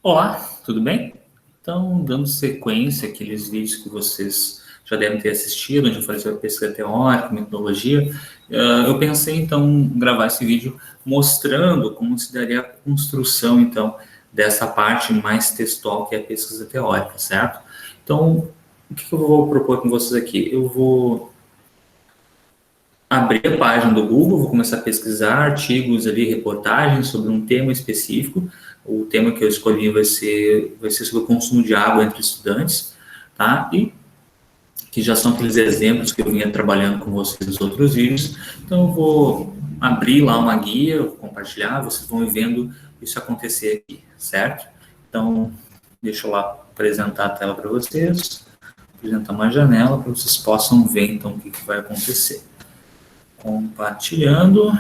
Olá, tudo bem? Então, dando sequência àqueles vídeos que vocês já devem ter assistido, onde eu falei sobre pesquisa teórica, metodologia, eu pensei então em gravar esse vídeo mostrando como se daria a construção então dessa parte mais textual que é a pesquisa teórica, certo? Então, o que eu vou propor com vocês aqui? Eu vou abrir a página do Google, vou começar a pesquisar artigos ali, reportagens sobre um tema específico. O tema que eu escolhi vai ser sobre o consumo de água entre estudantes, tá? E que já são aqueles exemplos que eu vinha trabalhando com vocês nos outros vídeos. Então eu vou abrir lá uma guia, compartilhar, vocês vão vendo isso acontecer aqui, certo? Então, deixa eu lá apresentar a tela para vocês, apresentar uma janela para vocês possam ver então o que vai acontecer. Compartilhando,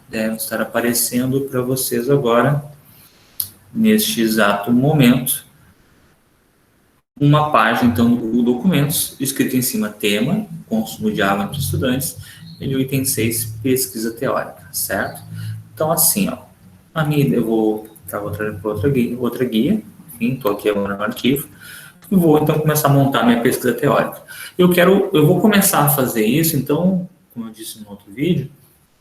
deve estar aparecendo para vocês agora, neste exato momento, uma página então do Google Documentos, escrito em cima tema, consumo de água entre estudantes, e o item 6, pesquisa teórica, certo? Então assim, ó, eu vou para outra guia, enfim, estou aqui agora no arquivo, e vou então começar a montar minha pesquisa teórica. Eu vou começar a fazer isso, então, como eu disse no outro vídeo,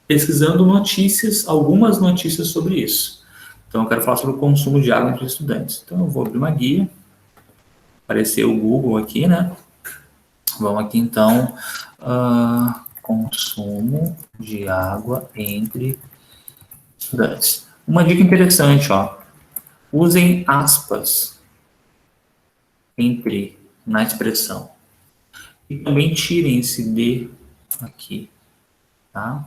pesquisando notícias, algumas notícias sobre isso. Então, eu quero falar sobre o consumo de água entre estudantes. Então, eu vou abrir uma guia, apareceu o Google aqui, né? Vamos aqui, então, consumo de água entre estudantes. Uma dica interessante, ó, usem aspas entre na expressão. E também tirem esse de aqui, tá?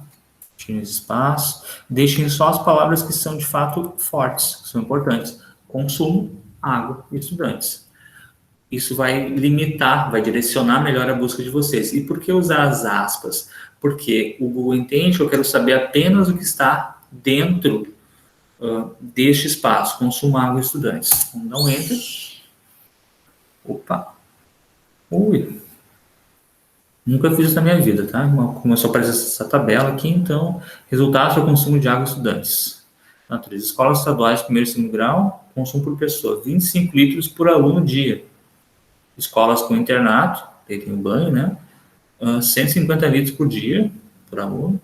Tirem esse espaço, deixem só as palavras que são de fato fortes, que são importantes. Consumo, água e estudantes. Isso vai limitar, vai direcionar melhor a busca de vocês. E por que usar as aspas? Porque o Google entende que eu quero saber apenas o que está dentro deste espaço, consumo, água e estudantes. Vamos dar um Enter. Opa! Ui! Nunca fiz isso na minha vida, tá? Começou a aparecer essa tabela aqui, então, resultados do consumo de água e estudantes. Natureza, escolas estaduais, primeiro e segundo grau, consumo por pessoa, 25 litros por aluno dia. Escolas com internato, aí tem um banho, né? 150 litros por dia, por aluno.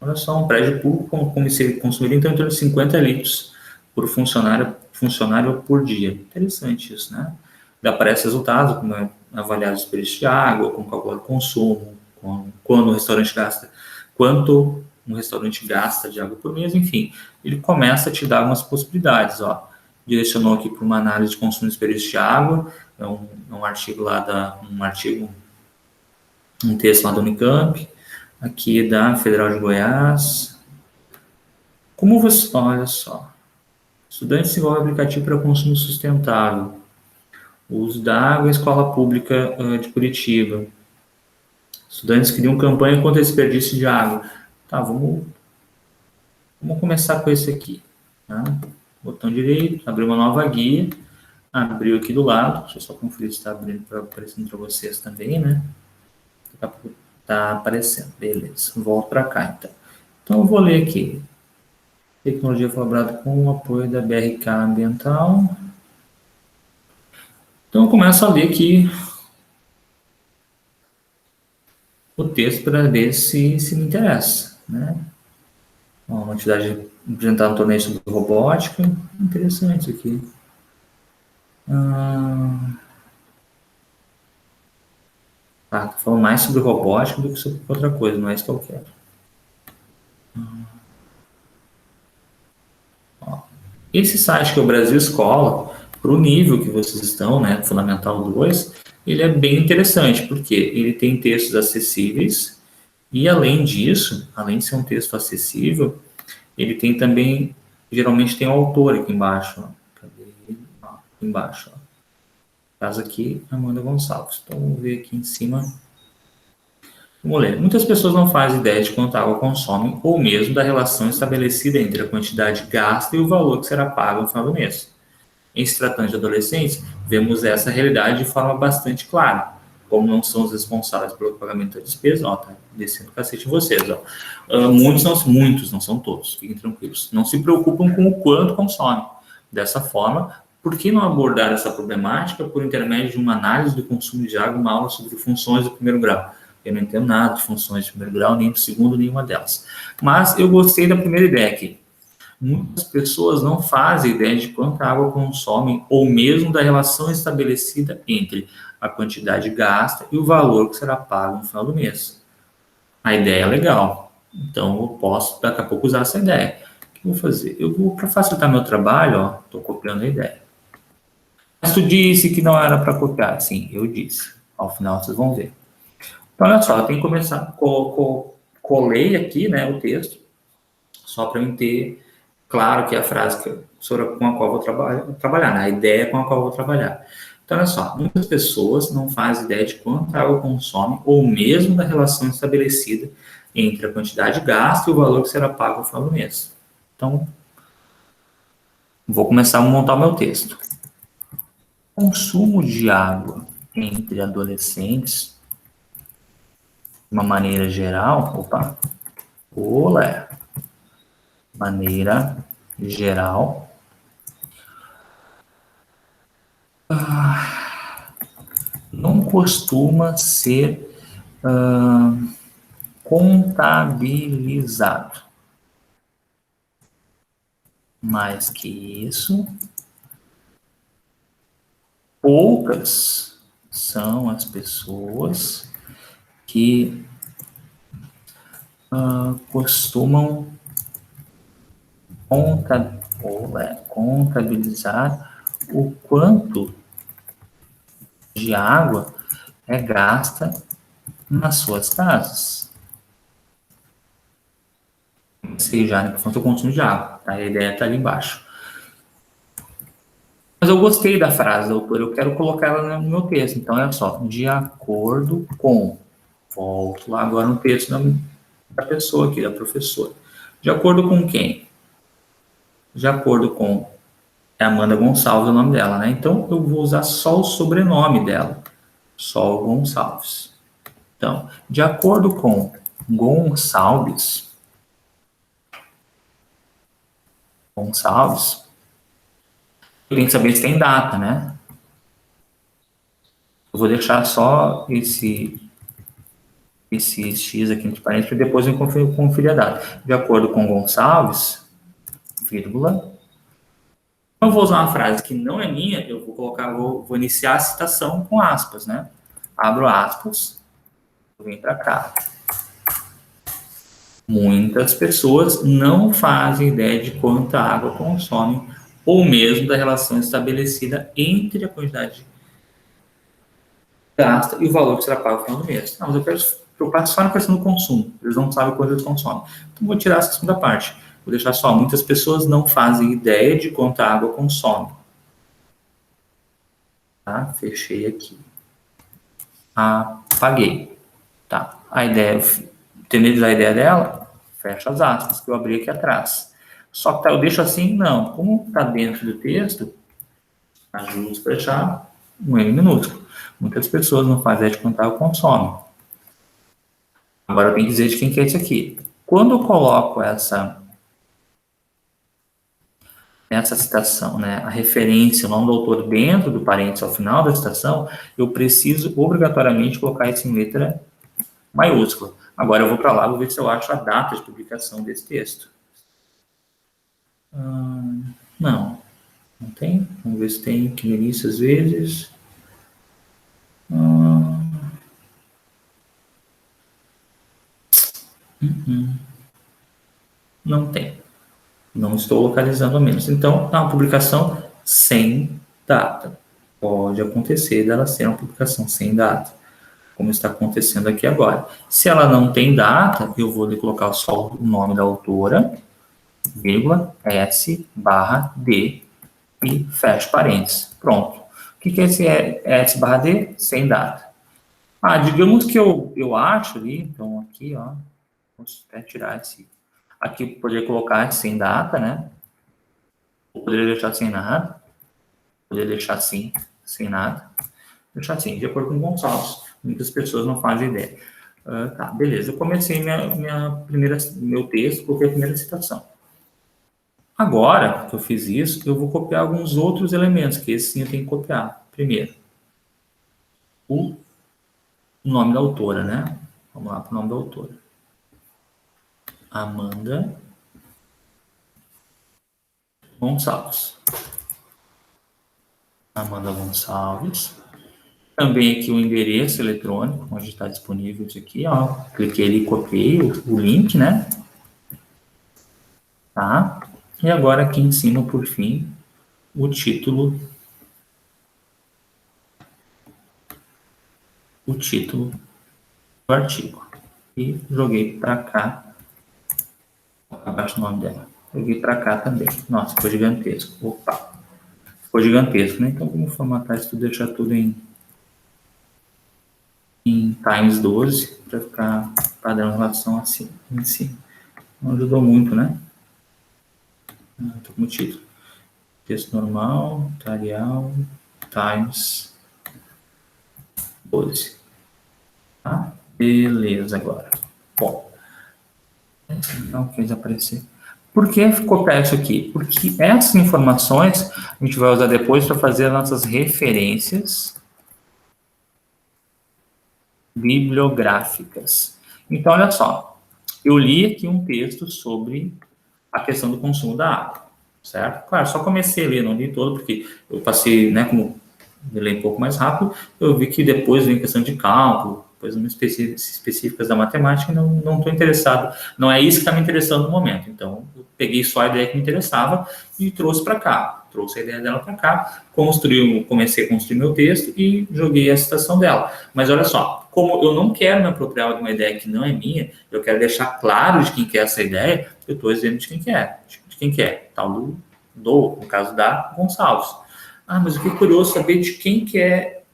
Olha só, um prédio público consumiria então em torno de 50 litros por funcionário por dia. Interessante isso, né? Daí aparece resultados, como é avaliar o desperdício de água, como calcular o consumo, quanto um restaurante gasta de água por mês, enfim. Ele começa a te dar algumas possibilidades, ó. Direcionou aqui para uma análise de consumo e desperdício de água, um artigo lá um texto lá da Unicamp, aqui da Federal de Goiás. Como você, olha só, estudantes desenvolvem aplicativo para consumo sustentável. O uso da água em escola pública de Curitiba. Estudantes criam campanha contra desperdício de água. Tá, vamos começar com esse aqui. Tá? Botão direito, abrir uma nova guia. Abriu aqui do lado. Deixa eu só conferir se está aparecendo para vocês também, né? Tá aparecendo, beleza. Volto para cá, então. Então, eu vou ler aqui. Tecnologia colaborada com o apoio da BRK Ambiental. Então, eu começo a ler aqui o texto para ver se me interessa, né? Uma atividade apresentada no torneio sobre robótica. Interessante isso aqui. Tá falando mais sobre robótica do que sobre outra coisa, não é isso que eu quero. Esse site que é o Brasil Escola, para o nível que vocês estão, né, Fundamental 2, ele é bem interessante, porque ele tem textos acessíveis e, além disso, além de ser um texto acessível, ele tem também, geralmente tem um autor aqui embaixo. Ó. Cadê ele? Ó, aqui embaixo. Ó. Caso aqui, Amanda Gonçalves. Então, vamos ver aqui em cima. Vamos ler. Muitas pessoas não fazem ideia de quanta água consomem ou mesmo da relação estabelecida entre a quantidade gasta e o valor que será pago no final do mês. Em se tratando de adolescentes, vemos essa realidade de forma bastante clara. como não são os responsáveis pelo pagamento da despesa, ó, tá descendo o cacete em vocês, ó. Muitos, não são todos, fiquem tranquilos. Não se preocupam com o quanto consomem. Dessa forma, por que não abordar essa problemática por intermédio de uma análise do consumo de água, uma aula sobre funções do primeiro grau? Eu não entendo nada de funções de primeiro grau, nem do segundo, nenhuma delas. Mas eu gostei da primeira ideia aqui. Muitas pessoas não fazem ideia de quanta água consomem ou mesmo da relação estabelecida entre a quantidade gasta e o valor que será pago no final do mês. A ideia é legal, então eu posso daqui a pouco usar essa ideia. O que eu vou fazer? Eu vou, para facilitar meu trabalho, estou copiando a ideia. Mas tu disse que não era para copiar. Sim, eu disse. Ao final vocês vão ver. Então, olha só, eu tenho que começar, colei aqui, né, o texto, só para eu ter claro que é a frase com a qual eu vou trabalhar, né? A ideia com a qual eu vou trabalhar. Então, olha só, muitas pessoas não fazem ideia de quanta água consome ou mesmo da relação estabelecida entre a quantidade gasta e o valor que será pago no final do mês. Então, vou começar a montar o meu texto. Consumo de água entre adolescentes, de uma maneira geral, maneira geral, não costuma ser contabilizado. Mais que isso, poucas são as pessoas que costumam contabilizar o quanto de água é gasta nas suas casas. Sei já, né? Quanto eu consumo de água. Tá? A ideia está ali embaixo. Mas eu gostei da frase, doutor. Eu quero colocar ela no meu texto. Então, olha só. De acordo com. Volto lá agora no texto da pessoa aqui, da professora. De acordo com quem? De acordo com. É Amanda Gonçalves o nome dela, né? Então, eu vou usar só o sobrenome dela. Sol Gonçalves. Então, de acordo com Gonçalves, eu tenho que saber se tem data, né? Eu vou deixar só esse X aqui entre parênteses, para depois eu conferir a data. De acordo com Gonçalves, vírgula. Eu vou usar uma frase que não é minha, eu vou colocar, vou iniciar a citação com aspas, né? Abro aspas, vem para cá. Muitas pessoas não fazem ideia de quanta água consomem ou mesmo da relação estabelecida entre a quantidade gasta e o valor que será pago no final do mês. Não, mas eu quero preocupar só na questão do consumo. Eles não sabem quanto eles consomem. Então, vou tirar essa segunda parte. Vou deixar só. Muitas pessoas não fazem ideia de quanta água consomem. Tá? Fechei aqui. Apaguei. Tá. A ideia, entendeu a ideia dela? Fecha as aspas que eu abri aqui atrás. Só que eu deixo assim? Não. Como está dentro do texto, ajuda a fechar um N minúsculo. Muitas pessoas não fazem ideia de quanto água consomem. Agora eu tenho que dizer de quem que é isso aqui. Quando eu coloco essa citação, né, a referência, o nome do autor dentro do parênteses ao final da citação, eu preciso obrigatoriamente colocar isso em letra maiúscula. Agora eu vou para lá, vou ver se eu acho a data de publicação desse texto. Não tem. Vamos ver se tem que no início às vezes. Não tem. Não estou localizando ao menos. Então, é uma publicação sem data. Pode acontecer dela ser uma publicação sem data, como está acontecendo aqui agora. Se ela não tem data, eu vou colocar só o nome da autora, vírgula, S barra D e fecho parênteses. Pronto. O que é esse S barra D? Sem data. Digamos que eu acho ali, então aqui, ó, vou até tirar esse. Aqui eu poderia colocar sem data, né? Eu poderia deixar sem nada. Poderia deixar assim, sem nada. deixar assim, de acordo com Gonçalves. Muitas pessoas não fazem ideia. Tá, beleza. Eu comecei meu texto, coloquei a primeira citação. Agora que eu fiz isso, eu vou copiar alguns outros elementos, que esse sim eu tenho que copiar. Primeiro, o nome da autora, né? Vamos lá para o nome da autora. Amanda Gonçalves. Amanda Gonçalves. Também aqui o endereço eletrônico, onde está disponível isso aqui, ó. Cliquei ali, copiei o link, né? Tá? E agora aqui em cima, por fim, o título do artigo. E joguei para cá, abaixo do nome dela. Joguei para cá também. Nossa, ficou gigantesco. Opa, ficou gigantesco, né? Então vamos formatar isso tudo, deixar tudo em times 12 para ficar padrão em relação assim, em cima. Não ajudou muito, né? Estou com o título. Texto normal, Tarial, times 12. Tá? Beleza, agora. Bom, não quis aparecer. Por que copiar isso aqui? Porque essas informações a gente vai usar depois para fazer as nossas referências bibliográficas. Então, olha só. Eu li aqui um texto sobre a questão do consumo da água, certo? Claro, só comecei a ler, não li todo, porque eu passei, né, como eu ler um pouco mais rápido, eu vi que depois vem questão de cálculo, coisas específicas da matemática, e não estou interessado, não é isso que está me interessando no momento. Então, eu peguei só a ideia que me interessava e trouxe para cá, trouxe a ideia dela para cá, comecei a construir meu texto e joguei a citação dela. Mas olha só, como eu não quero me apropriar de uma ideia que não é minha, eu quero deixar claro de quem que é essa ideia, eu estou dizendo de quem que é, tal no caso da Gonçalves. Ah, mas eu fiquei curioso saber de quem que é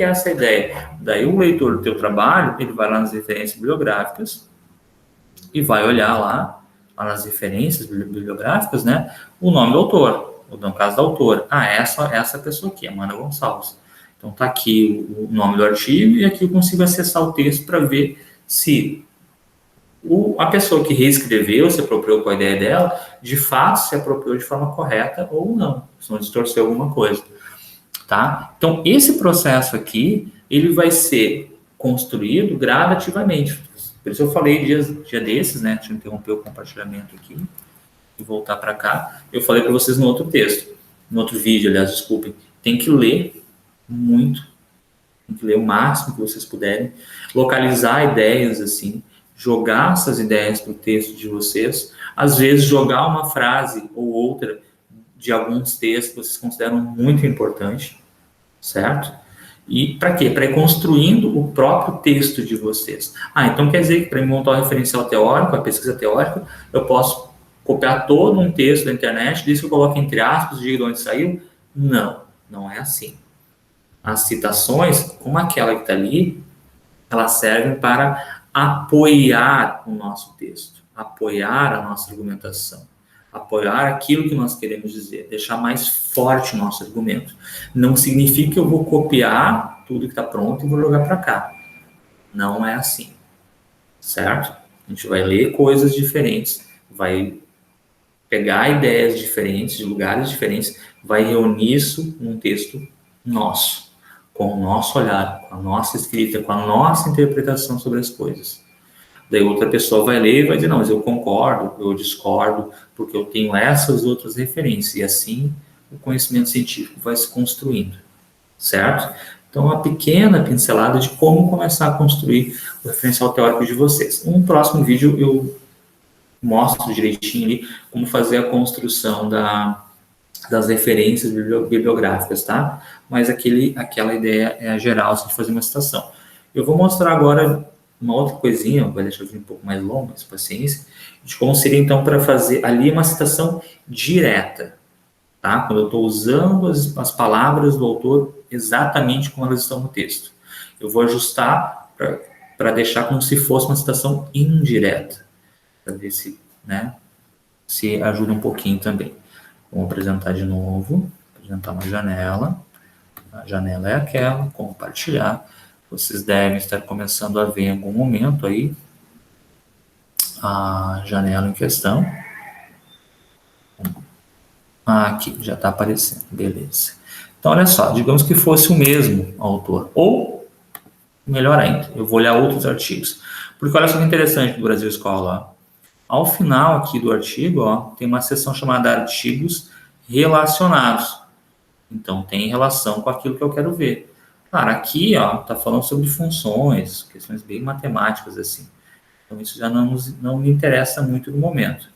essa ideia. Daí o leitor do teu trabalho, ele vai lá nas referências bibliográficas e vai olhar lá nas referências bibliográficas, né, o nome do autor, ou no caso da autora. Ah, essa pessoa aqui, Amanda Gonçalves. Então tá aqui o nome do artigo e aqui eu consigo acessar o texto para ver se a pessoa que reescreveu, se apropriou com a ideia dela, de fato se apropriou de forma correta ou não, se não distorceu alguma coisa. Tá? Então, esse processo aqui, ele vai ser construído gradativamente. Por isso eu falei dia desses, né? Deixa eu interromper o compartilhamento aqui e voltar para cá. Eu falei para vocês no outro texto, no outro vídeo, aliás, desculpem. Tem que ler muito, tem que ler o máximo que vocês puderem, localizar ideias, assim, jogar essas ideias para o texto de vocês, às vezes jogar uma frase ou outra de alguns textos que vocês consideram muito importante, certo? E para quê? Para ir construindo o próprio texto de vocês. Ah, então quer dizer que para montar o referencial teórico, a pesquisa teórica, eu posso copiar todo um texto da internet, diz que eu coloco entre aspas, digo de onde saiu? Não, não é assim. As citações, como aquela que está ali, elas servem para apoiar o nosso texto, apoiar a nossa argumentação, apoiar aquilo que nós queremos dizer, deixar mais forte o nosso argumento. Não significa que eu vou copiar tudo que está pronto e vou jogar para cá. Não é assim, certo? A gente vai ler coisas diferentes, vai pegar ideias diferentes, de lugares diferentes, vai reunir isso num texto nosso, com o nosso olhar, com a nossa escrita, com a nossa interpretação sobre as coisas. Daí outra pessoa vai ler e vai dizer, não, mas eu concordo, eu discordo, porque eu tenho essas outras referências. E assim o conhecimento científico vai se construindo, certo? Então, uma pequena pincelada de como começar a construir o referencial teórico de vocês. No próximo vídeo eu mostro direitinho ali como fazer a construção das referências bibliográficas, tá? Mas aquela ideia é a geral, de fazer uma citação. Eu vou mostrar agora uma outra coisinha, vai deixar o vídeo um pouco mais longo, mas paciência, de como seria então para fazer ali uma citação direta, tá? Quando eu estou usando as palavras do autor exatamente como elas estão no texto. Eu vou ajustar para deixar como se fosse uma citação indireta, para ver se, né, se ajuda um pouquinho também. Vamos apresentar de novo, apresentar uma janela. A janela é aquela, compartilhar. Vocês devem estar começando a ver em algum momento aí a janela em questão. Aqui, já está aparecendo, beleza. Então, olha só, digamos que fosse o mesmo autor, ou, melhor ainda, eu vou olhar outros artigos. Porque olha só que interessante do Brasil Escola, ó. Ao final aqui do artigo, ó, tem uma seção chamada artigos relacionados. Então, tem relação com aquilo que eu quero ver. Claro, aqui, ó, tá falando sobre funções, questões bem matemáticas, assim. Então, isso já não me interessa muito no momento.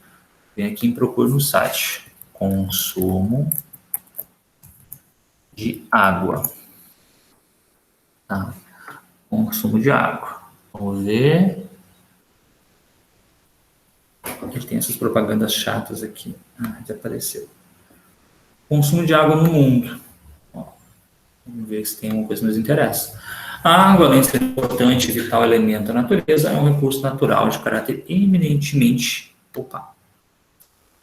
Vem aqui em procura no site. Consumo de água. Tá? Consumo de água. Vamos ver. Ele tem essas propagandas chatas aqui. Já apareceu. Consumo de água no mundo. Ó, vamos ver se tem alguma coisa que nos interessa. A água, além de ser importante e vital elemento da natureza, é um recurso natural de caráter eminentemente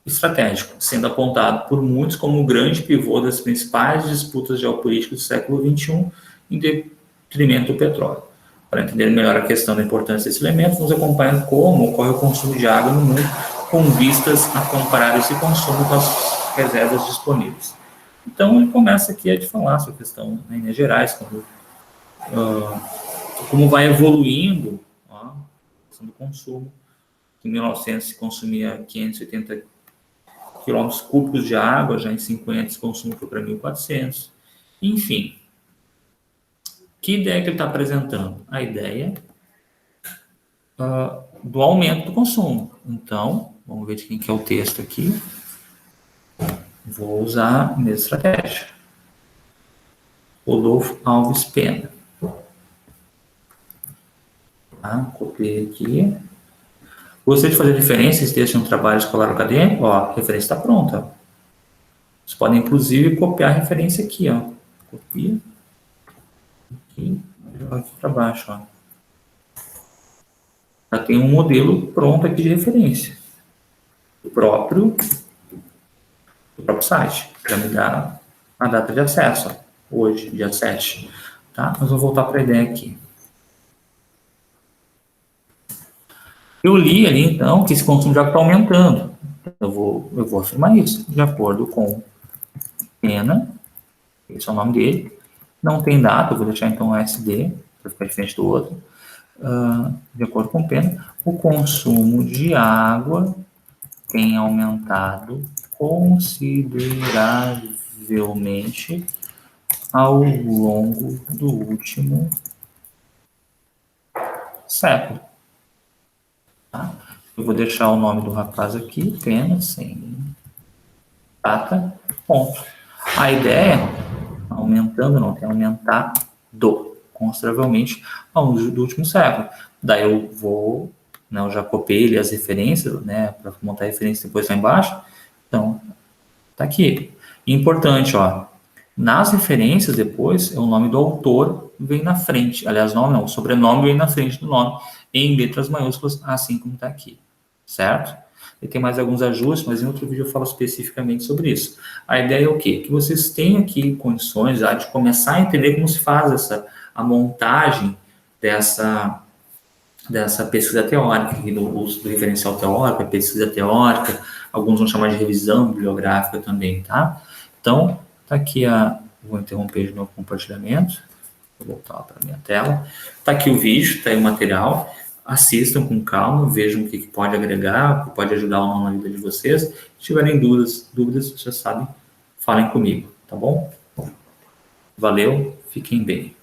estratégico, sendo apontado por muitos como o grande pivô das principais disputas geopolíticas do século XXI, em detrimento do petróleo. Para entender melhor a questão da importância desse elemento, vamos acompanhando como ocorre o consumo de água no mundo, com vistas a comparar esse consumo com as reservas disponíveis. Então, ele começa aqui a falar sobre a questão, né, em Minas Gerais, como vai evoluindo a questão do consumo. Em 1900 se consumia 580 quilômetros cúbicos de água, já em 50 esse consumo foi para 1.400. Enfim, que ideia que ele está apresentando? A ideia do aumento do consumo. Então, vamos ver de quem que é o texto aqui. Vou usar a mesma estratégia. Rodolfo Alves Pena. Tá? Copiei aqui. Gostaria de fazer referência esse texto em um trabalho escolar acadêmico? Ó, a referência está pronta. Vocês podem, inclusive, copiar a referência aqui. Ó. Copia. Aqui, aqui para baixo. Ó. Já tem um modelo pronto aqui de referência. Do próprio site. Já me dá a data de acesso. Ó. Hoje, dia 7. Tá? Mas vou voltar para a ideia aqui. Eu li ali, então, que esse consumo de água está aumentando. Eu vou afirmar isso. De acordo com Pena, esse é o nome dele. Não tem data, eu vou deixar então o SD, para ficar diferente do outro. De acordo com Pena, o consumo de água tem aumentado consideravelmente ao longo do último século. Tá? Eu vou deixar o nome do rapaz aqui, Pena, sem data, ponto. A ideia, aumentando, não tem aumentado consideravelmente ao longo do último século. Daí eu vou, né, eu já copiei as referências, né, para montar a referência depois lá embaixo. Então, tá aqui. Importante, ó, nas referências depois, o nome do autor vem na frente. Aliás, não, o sobrenome vem na frente do nome, em letras maiúsculas, assim como está aqui, certo? E tem mais alguns ajustes, mas em outro vídeo eu falo especificamente sobre isso. A ideia é o quê? Que vocês tenham aqui condições de começar a entender como se faz a montagem dessa pesquisa teórica, do uso do referencial teórico, a pesquisa teórica, alguns vão chamar de revisão bibliográfica também, tá? Então, tá aqui vou interromper de novo o compartilhamento, vou voltar para a minha tela. Tá aqui o vídeo, tá aí o material. Assistam com calma, vejam o que pode agregar, o que pode ajudar ou não na vida de vocês. Se tiverem dúvidas, já sabem, falem comigo, tá bom? Valeu, fiquem bem.